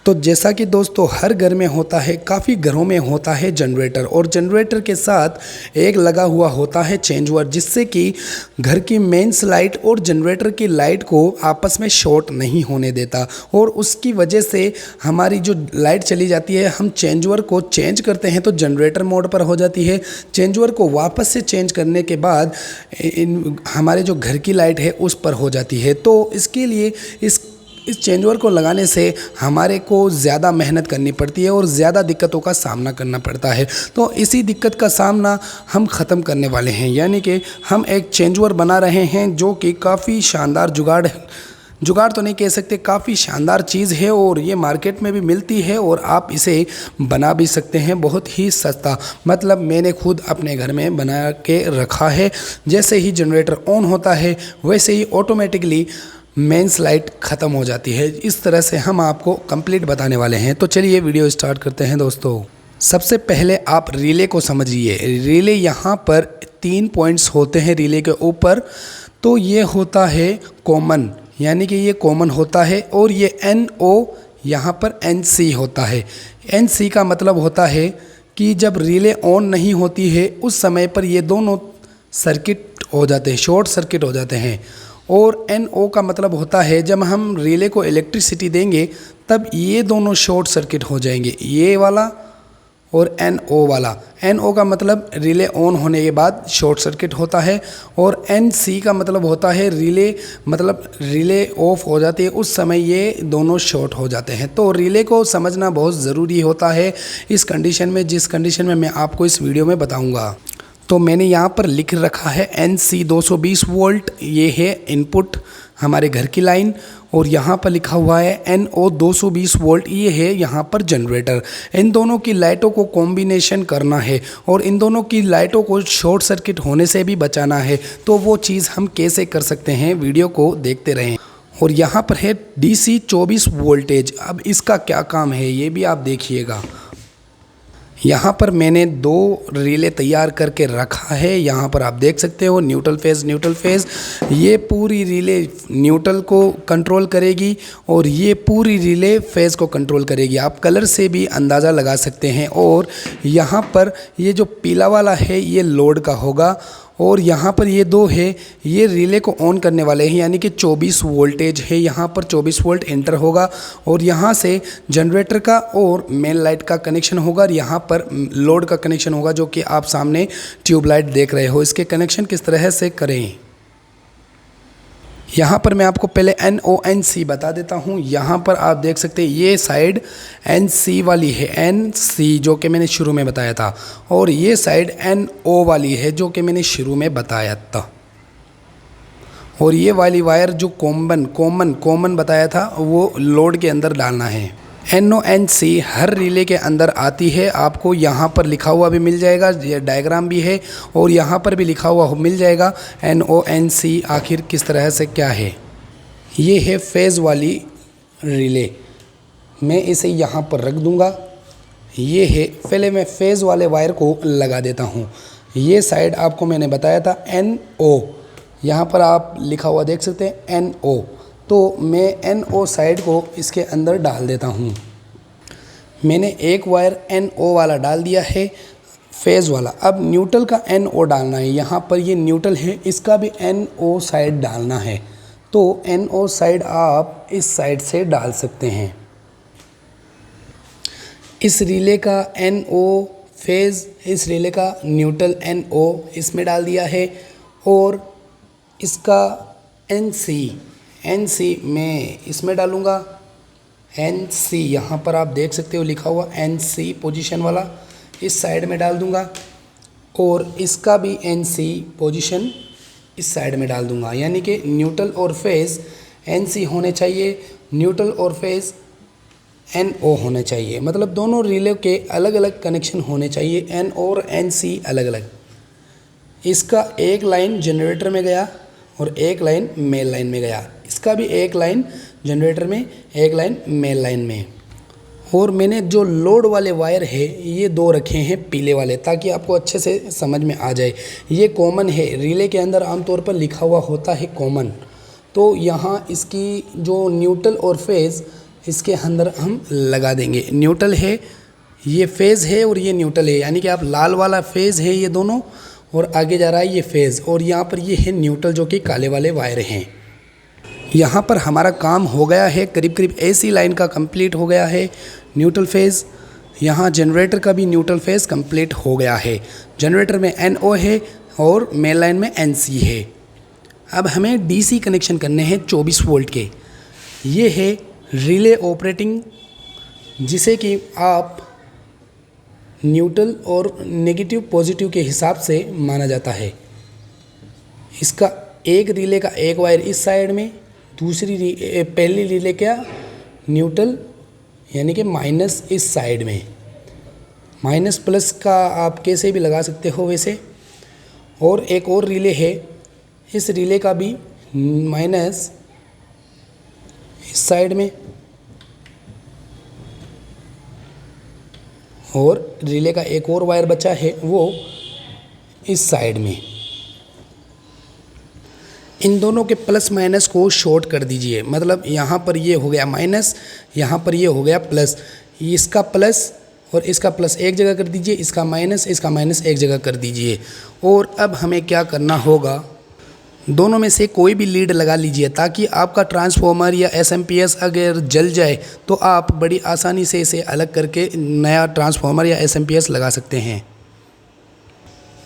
तो जैसा कि दोस्तों हर घर में होता है, काफ़ी घरों में होता है जनरेटर, और जनरेटर के साथ एक लगा हुआ होता है चेंज ओवर, जिससे कि घर की मेंस लाइट और जनरेटर की लाइट को आपस में शॉर्ट नहीं होने देता। और उसकी वजह से हमारी जो लाइट चली जाती है, हम चेंज ओवर को चेंज करते हैं तो जनरेटर मोड पर हो जाती है। चेंज ओवर को वापस से चेंज करने के बाद हमारे जो घर की लाइट है उस पर हो जाती है। तो इसके लिए इस चेंज ओवर को लगाने से हमारे को ज़्यादा मेहनत करनी पड़ती है और ज़्यादा दिक्कतों का सामना करना पड़ता है। तो इसी दिक्कत का सामना हम ख़त्म करने वाले हैं, यानी कि हम एक चेंज ओवर बना रहे हैं जो कि काफ़ी शानदार जुगाड़ तो नहीं कह सकते, काफ़ी शानदार चीज़ है और ये मार्केट में भी मिलती है और आप इसे बना भी सकते हैं बहुत ही सस्ता। मतलब मैंने खुद अपने घर में बना के रखा है। जैसे ही जनरेटर ऑन होता है वैसे ही ऑटोमेटिकली मेंस लाइट ख़त्म हो जाती है। इस तरह से हम आपको कंप्लीट बताने वाले हैं। तो चलिए वीडियो स्टार्ट करते हैं दोस्तों। सबसे पहले आप रिले को समझिए। रिले यहाँ पर 3 पॉइंट्स होते हैं रिले के ऊपर। तो ये होता है कॉमन, यानी कि ये कॉमन होता है, और ये NO यहाँ पर NC होता है। NC का मतलब होता है कि जब रिले ऑन नहीं होती है उस समय पर ये दोनों सर्किट हो जाते हैं, शॉर्ट सर्किट हो जाते हैं। और NO का मतलब होता है जब हम रिले को इलेक्ट्रिसिटी देंगे तब ये दोनों शॉर्ट सर्किट हो जाएंगे, ये वाला और NO वाला। NO का मतलब रिले ऑन होने के बाद शॉर्ट सर्किट होता है, और NC का मतलब होता है रिले ऑफ हो जाती है उस समय ये दोनों शॉर्ट हो जाते हैं। तो रिले को समझना बहुत ज़रूरी होता है इस कंडीशन में, जिस कंडीशन में मैं आपको इस वीडियो में बताऊँगा। तो मैंने यहाँ पर लिख रखा है NC 220 वोल्ट, ये है इनपुट हमारे घर की लाइन, और यहाँ पर लिखा हुआ है NO 220 वोल्ट, ये है यहाँ पर जनरेटर। इन दोनों की लाइटों को कॉम्बिनेशन करना है और इन दोनों की लाइटों को शॉर्ट सर्किट होने से भी बचाना है। तो वो चीज़ हम कैसे कर सकते हैं, वीडियो को देखते रहें। और यहाँ पर है DC 24 वोल्टेज। अब इसका क्या काम है ये भी आप देखिएगा। यहाँ पर मैंने 2 रिले तैयार करके रखा है। यहाँ पर आप देख सकते हो न्यूट्रल फेज़। ये पूरी रिले न्यूट्रल को कंट्रोल करेगी और ये पूरी रिले फेज़ को कंट्रोल करेगी। आप कलर से भी अंदाज़ा लगा सकते हैं। और यहाँ पर ये जो पीला वाला है ये लोड का होगा, और यहाँ पर ये 2 है ये रिले को ऑन करने वाले हैं, यानी कि 24 वोल्टेज है। यहाँ पर 24 वोल्ट एंटर होगा और यहाँ से जनरेटर का और मेन लाइट का कनेक्शन होगा, और यहाँ पर लोड का कनेक्शन होगा जो कि आप सामने ट्यूबलाइट देख रहे हो। इसके कनेक्शन किस तरह से करें, यहाँ पर मैं आपको पहले NONC बता देता हूँ। यहाँ पर आप देख सकते हैं ये साइड NC वाली है, NC जो कि मैंने शुरू में बताया था, और ये साइड NO वाली है जो कि मैंने शुरू में बताया था। और ये वाली वायर जो कॉमन बताया था वो लोड के अंदर डालना है। NONC हर रिले के अंदर आती है। आपको यहाँ पर लिखा हुआ भी मिल जाएगा, ये डायग्राम भी है, और यहाँ पर भी लिखा हुआ मिल जाएगा NONC आखिर किस तरह से क्या है। ये है फेज़ वाली रिले, मैं इसे यहाँ पर रख दूँगा। ये है, पहले मैं फेज़ वाले वायर को लगा देता हूँ। ये साइड आपको मैंने बताया था NO, यहाँ पर आप लिखा हुआ देख सकते हैं NO। तो मैं NO साइड को इसके अंदर डाल देता हूँ। मैंने एक वायर NO वाला डाल दिया है, फेज़ वाला। अब न्यूट्रल का NO डालना है। यहाँ पर ये न्यूट्रल है, इसका भी NO साइड डालना है। तो NO साइड आप इस साइड से डाल सकते हैं। इस रिले का NO फेज़, इस रिले का न्यूट्रल NO इसमें डाल दिया है, और इसका NC मैं इसमें डालूँगा। NC यहाँ पर आप देख सकते हो लिखा हुआ NC पोजीशन वाला, इस साइड में डाल दूँगा, और इसका भी NC पोजीशन इस साइड में डाल दूँगा। यानी कि न्यूट्रल और फेज़ NC होने चाहिए, न्यूट्रल और फेज़ NO होने चाहिए। मतलब दोनों रिले के अलग अलग कनेक्शन होने चाहिए, N और NC अलग अलग। इसका एक लाइन जनरेटर में गया और एक लाइन मेन लाइन में गया, इसका भी एक लाइन जनरेटर में, एक लाइन मेन लाइन में। और मैंने जो लोड वाले वायर है ये 2 रखे हैं पीले वाले, ताकि आपको अच्छे से समझ में आ जाए। ये कॉमन है, रिले के अंदर आमतौर पर लिखा हुआ होता है कॉमन। तो यहाँ इसकी जो न्यूट्रल और फेज़ इसके अंदर हम लगा देंगे। न्यूट्रल है, ये फेज़ है और ये न्यूट्रल है, यानी कि आप लाल वाला फेज़ है ये दोनों, और आगे जा रहा है ये फेज़, और यहाँ पर ये है न्यूट्रल जो कि काले वाले वायर हैं। यहाँ पर हमारा काम हो गया है, करीब करीब AC लाइन का कंप्लीट हो गया है, न्यूट्रल फेज़। यहाँ जनरेटर का भी न्यूट्रल फेज़ कंप्लीट हो गया है। जनरेटर में NO है और मेन लाइन में NC है। अब हमें DC कनेक्शन करने हैं 24 वोल्ट के। ये है रिले ऑपरेटिंग, जिसे कि आप न्यूट्रल और नेगेटिव पॉजिटिव के हिसाब से माना जाता है। इसका एक रिले का एक वायर इस साइड में, पहली रिले का न्यूट्रल यानी कि माइनस इस साइड में, माइनस प्लस का आप कैसे भी लगा सकते हो वैसे। और एक और रिले है, इस रिले का भी माइनस इस साइड में, और रिले का एक और वायर बचा है वो इस साइड में। इन दोनों के प्लस माइनस को शॉर्ट कर दीजिए, मतलब यहाँ पर ये हो गया माइनस, यहाँ पर ये हो गया प्लस। इसका प्लस और इसका प्लस एक जगह कर दीजिए, इसका माइनस एक जगह कर दीजिए। और अब हमें क्या करना होगा, दोनों में से कोई भी लीड लगा लीजिए, ताकि आपका ट्रांसफार्मर या SMPS अगर जल जाए तो आप बड़ी आसानी से इसे अलग करके नया ट्रांसफार्मर या SMPS लगा सकते हैं।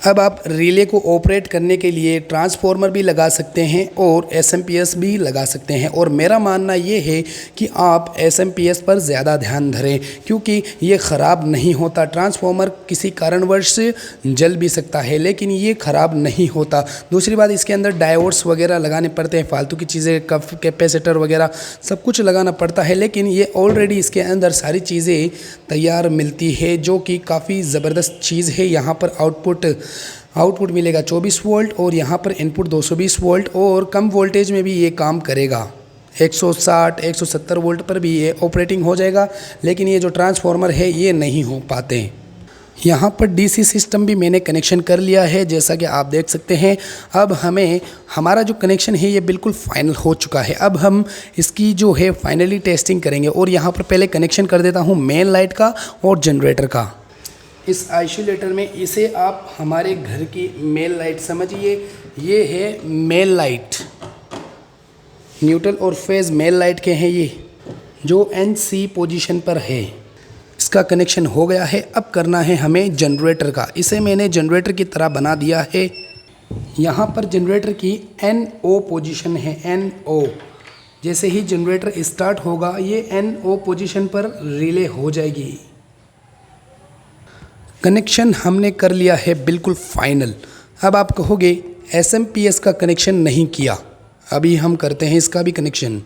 अब आप रिले को ऑपरेट करने के लिए ट्रांसफार्मर भी लगा सकते हैं और SMPS भी लगा सकते हैं, और मेरा मानना ये है कि आप SMPS पर ज़्यादा ध्यान धरें, क्योंकि ये ख़राब नहीं होता। ट्रांसफार्मर किसी कारणवश से जल भी सकता है, लेकिन ये ख़राब नहीं होता। दूसरी बात, इसके अंदर डायोड्स वगैरह लगाने पड़ते हैं, फालतू की चीज़ें, कैपेसिटर वगैरह सब कुछ लगाना पड़ता है, लेकिन ये ऑलरेडी इसके अंदर सारी चीज़ें तैयार मिलती है, जो कि काफ़ी ज़बरदस्त चीज़ है। यहाँ पर आउटपुट मिलेगा 24 वोल्ट और यहाँ पर इनपुट 220 वोल्ट, और कम वोल्टेज में भी ये काम करेगा। 160 170 वोल्ट पर भी ये ऑपरेटिंग हो जाएगा, लेकिन ये जो ट्रांसफार्मर है ये नहीं हो पाते। यहाँ पर DC सिस्टम भी मैंने कनेक्शन कर लिया है, जैसा कि आप देख सकते हैं। अब हमारा जो कनेक्शन है ये बिल्कुल फाइनल हो चुका है। अब हम इसकी जो है फाइनली टेस्टिंग करेंगे, और यहाँ पर पहले कनेक्शन कर देता हूँ मेन लाइट का और जनरेटर का। इस आइसोलेटर में इसे आप हमारे घर की मेन लाइट समझिए। ये है मेन लाइट, न्यूट्रल और फेज़ मेन लाइट के हैं ये, जो NC पोजीशन पर है। इसका कनेक्शन हो गया है। अब करना है हमें जनरेटर का। इसे मैंने जनरेटर की तरह बना दिया है। यहाँ पर जनरेटर की NO पोजीशन है, NO। जैसे ही जनरेटर स्टार्ट होगा ये NO पोजीशन पर रिले हो जाएगी। कनेक्शन हमने कर लिया है बिल्कुल फाइनल। अब आप कहोगे SMPS का कनेक्शन नहीं किया, अभी हम करते हैं इसका भी कनेक्शन।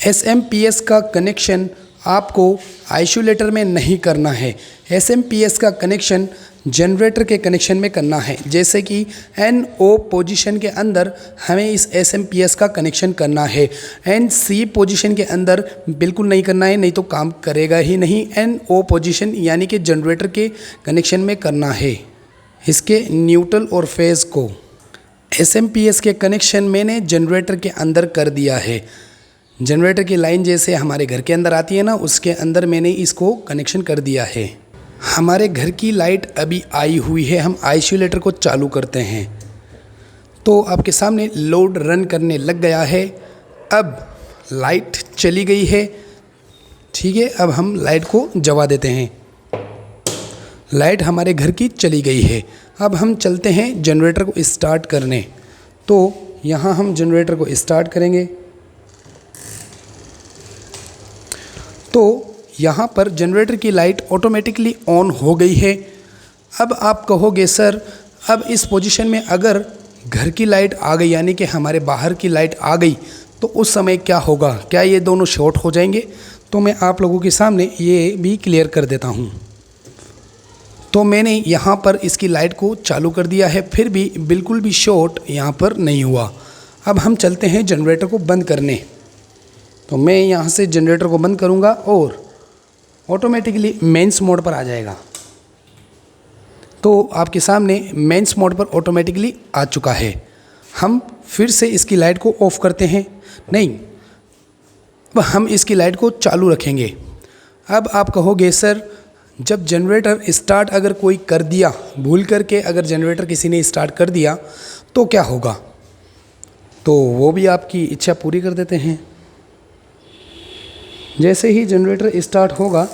SMPS का कनेक्शन आपको आइसोलेटर में नहीं करना है, SMPS का कनेक्शन जनरेटर के कनेक्शन में करना है। जैसे कि NO पोजीशन के अंदर हमें इस SMPS का कनेक्शन करना है, NC पोजीशन के अंदर बिल्कुल नहीं करना है, नहीं तो काम करेगा ही नहीं। NO पोजीशन यानी कि जनरेटर के कनेक्शन में करना है इसके न्यूट्रल और फेज़ को। SMPS के कनेक्शन मैंने जनरेटर के अंदर कर दिया है। जनरेटर की लाइन जैसे हमारे घर के अंदर आती है ना, उसके अंदर मैंने इसको कनेक्शन कर दिया है। हमारे घर की लाइट अभी आई हुई है, हम आइसोलेटर को चालू करते हैं तो आपके सामने लोड रन करने लग गया है। अब लाइट चली गई है, ठीक है। अब हम लाइट को जला देते हैं। लाइट हमारे घर की चली गई है। अब हम चलते हैं जनरेटर को स्टार्ट करने। तो यहाँ हम जनरेटर को स्टार्ट करेंगे तो यहाँ पर जनरेटर की लाइट ऑटोमेटिकली ऑन हो गई है। अब आप कहोगे सर, अब इस पोजीशन में अगर घर की लाइट आ गई यानी कि हमारे बाहर की लाइट आ गई तो उस समय क्या होगा, क्या ये दोनों शॉर्ट हो जाएंगे? तो मैं आप लोगों के सामने ये भी क्लियर कर देता हूँ। तो मैंने यहाँ पर इसकी लाइट को चालू कर दिया है, फिर भी बिल्कुल भी शॉर्ट यहाँ पर नहीं हुआ। अब हम चलते हैं जनरेटर को बंद करने। तो मैं यहाँ से जनरेटर को बंद करूँगा और ऑटोमेटिकली मेंस मोड पर आ जाएगा। तो आपके सामने मेंस मोड पर ऑटोमेटिकली आ चुका है। हम फिर से इसकी लाइट को ऑफ़ करते हैं। नहीं, अब हम इसकी लाइट को चालू रखेंगे। अब आप कहोगे सर जब जनरेटर स्टार्ट अगर कोई कर दिया, भूल करके अगर जनरेटर किसी ने स्टार्ट कर दिया तो क्या होगा? तो वो भी आपकी इच्छा पूरी कर देते हैं। जैसे ही जनरेटर स्टार्ट होगा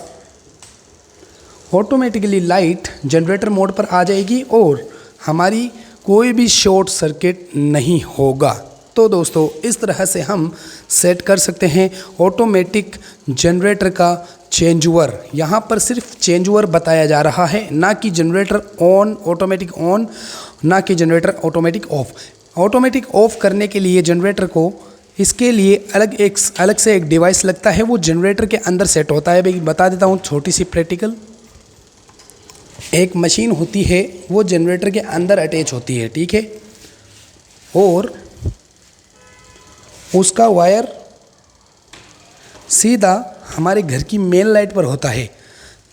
ऑटोमेटिकली लाइट जनरेटर मोड पर आ जाएगी और हमारी कोई भी शॉर्ट सर्किट नहीं होगा। तो दोस्तों इस तरह से हम सेट कर सकते हैं ऑटोमेटिक जनरेटर का चेंज ओवर। यहाँ पर सिर्फ चेंज ओवर बताया जा रहा है, ना कि जनरेटर ऑटोमेटिक ऑन, ना कि generator automatic of. Automatic of करने के लिए जनरेटर को इसके लिए अलग से एक डिवाइस लगता है, वो जनरेटर के अंदर सेट होता है। भाई बता देता हूँ छोटी सी प्रैक्टिकल। एक मशीन होती है वो जनरेटर के अंदर अटैच होती है, ठीक है, और उसका वायर सीधा हमारे घर की मेन लाइट पर होता है।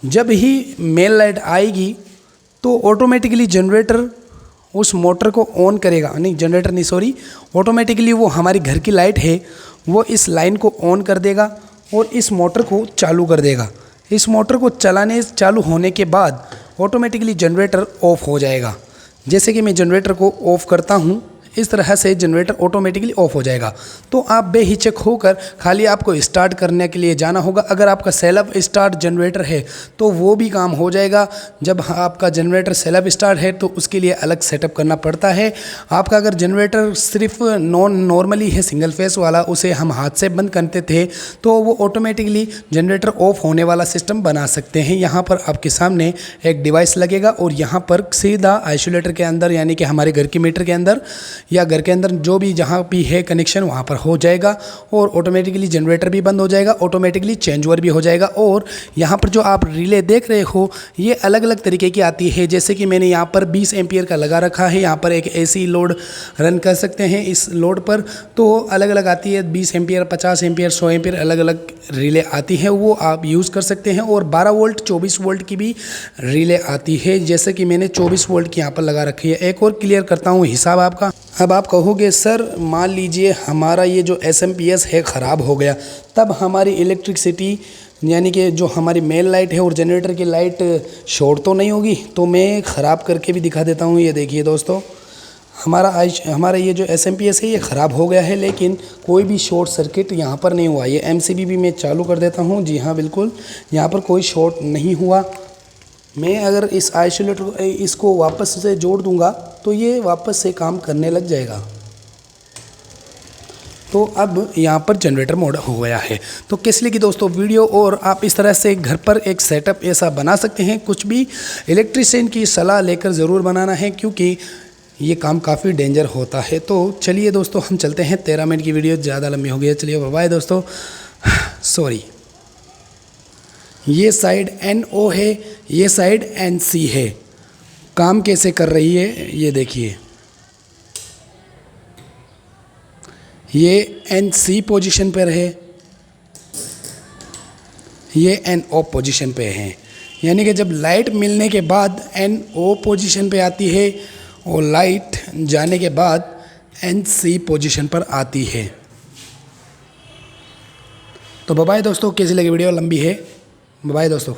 जब ही मेन लाइट आएगी तो ऑटोमेटिकली जनरेटर उस मोटर को ऑन करेगा, नहीं जनरेटर नहीं सॉरी, ऑटोमेटिकली वो हमारी घर की लाइट है वो इस लाइन को ऑन कर देगा और इस मोटर को चालू कर देगा। इस मोटर को चालू होने के बाद ऑटोमेटिकली जनरेटर ऑफ हो जाएगा। जैसे कि मैं जनरेटर को ऑफ करता हूँ, इस तरह से जनरेटर ऑटोमेटिकली ऑफ हो जाएगा। तो आप बेहिचक होकर खाली आपको स्टार्ट करने के लिए जाना होगा। अगर आपका सेल्फ स्टार्ट जनरेटर है तो वो भी काम हो जाएगा। जब आपका जनरेटर सेल्फ स्टार्ट है तो उसके लिए अलग सेटअप करना पड़ता है। आपका अगर जनरेटर सिर्फ नॉर्मली है सिंगल फेस वाला, उसे हम हाथ से बंद करते थे तो वो ऑटोमेटिकली जनरेटर ऑफ होने वाला सिस्टम बना सकते हैं। यहाँ पर आपके सामने एक डिवाइस लगेगा और यहाँ पर सीधा आइसोलेटर के अंदर यानी कि हमारे घर की मीटर के अंदर या घर के अंदर जो भी जहाँ भी है कनेक्शन वहाँ पर हो जाएगा और ऑटोमेटिकली जनरेटर भी बंद हो जाएगा, ऑटोमेटिकली चेंज ओवर भी हो जाएगा। और यहाँ पर जो आप रिले देख रहे हो ये अलग अलग तरीके की आती है। जैसे कि मैंने यहाँ पर 20 एम्पियर का लगा रखा है, यहाँ पर एक एसी लोड रन कर सकते हैं इस लोड पर, तो अलग अलग आती है 20 एम्पियर, 50 एम्पियर, 100 एम्पियर अलग अलग रिले आती है, वो आप यूज़ कर सकते हैं। और 12 वोल्ट 24 वोल्ट की भी रिले आती है, जैसे कि मैंने 24 वोल्ट की यहाँ पर लगा रखी है। एक और क्लियर करता हूँ हिसाब आपका। अब आप कहोगे सर मान लीजिए हमारा ये जो SMPS है ख़राब हो गया, तब हमारी इलेक्ट्रिसिटी यानी कि जो हमारी मेन लाइट है और जनरेटर की लाइट शॉर्ट तो नहीं होगी? तो मैं ख़राब करके भी दिखा देता हूँ। ये देखिए दोस्तों, हमारा ये जो SMPS है ये ख़राब हो गया है, लेकिन कोई भी शॉर्ट सर्किट यहाँ पर नहीं हुआ। ये MCB भी मैं चालू कर देता हूँ। जी हाँ बिल्कुल, यहाँ पर कोई शॉर्ट नहीं हुआ। मैं अगर इस आइसोलेटर इसको वापस से जोड़ दूंगा तो ये वापस से काम करने लग जाएगा। तो अब यहाँ पर जनरेटर मोड हो गया है। तो कैसी लगी दोस्तों वीडियो, और आप इस तरह से घर पर एक सेटअप ऐसा बना सकते हैं। कुछ भी इलेक्ट्रिशियन की सलाह लेकर ज़रूर बनाना है, क्योंकि ये काम काफ़ी डेंजर होता है। तो चलिए दोस्तों हम चलते हैं, 13 मिनट की वीडियो ज़्यादा लंबी हो गई है। चलिए बाय दोस्तों, सॉरी। ये साइड NO है, ये साइड NC है। काम कैसे कर रही है ये देखिए, ये NC पोजीशन पर है, ये NO पोजीशन पे है। यानी कि जब लाइट मिलने के बाद NO पोजीशन पे आती है और लाइट जाने के बाद NC पोजीशन पर आती है। तो बाय दोस्तों, कैसी लगी वीडियो, लंबी है। बाय दोस्तों।